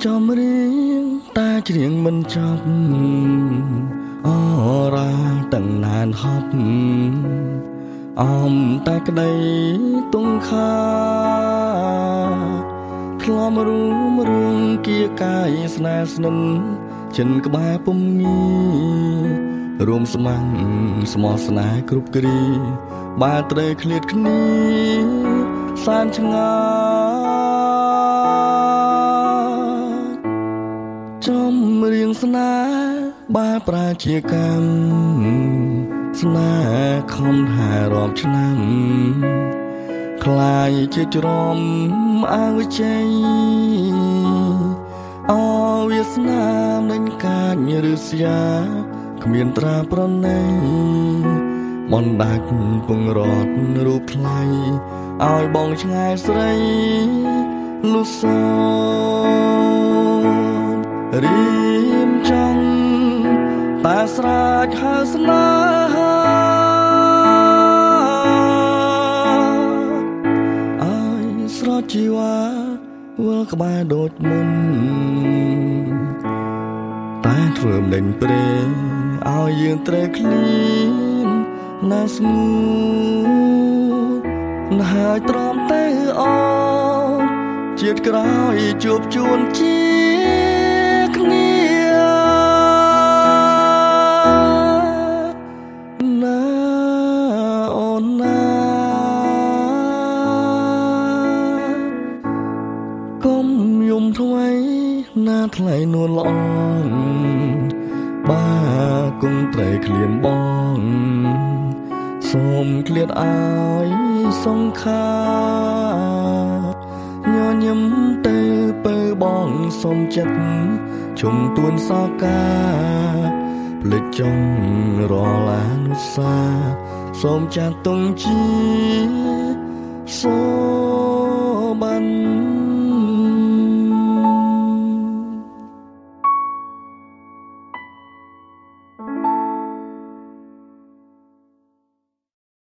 ចំរៀងតែច្រៀងមិនចប់អរ៉ាទាំងណានហប់អមតែក្តីទុងខាធ្លាប់រួមរឿងគៀកាយស្នេហ៍ស្និនចិនក្បែរពុំងីរួមស្មាំងស្មោះស្នេហ៍គ្រប់គ្រាបាត្រូវឃ្លាតគ្នាសានឆ្ងាយចំរៀងស្នេហ៍បាប្រាជាកម្មស្នេហ៍ខំហារាប់ឆ្នាំคลายជាច្រំអើជ័យអវាសនាមិនកាចឬស្យាគ្មានត្រាប្រណីបណ្ដាច់ពងរត់រូបថ្លៃឲ្យបងឆ្ងាយស្រីលុសរៀមចង់តែស្រាច់ហើស្នេហាស្រត់ជីវ៉ាវល់ក្បែរដូចមុនតែធ្វើមិនដេញព្រេឲ្យយើងត្រូវឃ្លានណាស្ងួនហើយទ្រាំតែអនជាតិក្រោយជួបជួនជាគ្នាណាអូនណាកុំយំថ្មីណាថ្លៃនួនល្អបាគុំត្រូវឃ្លានបងសូមឃ្លាតឲ្យសង្ខាញញឹមទៅពើបងសូមចិត្តជុំទួនសោកាភ្លេចចង់រលានុសាសូមចាត់ទុំជាសូបាន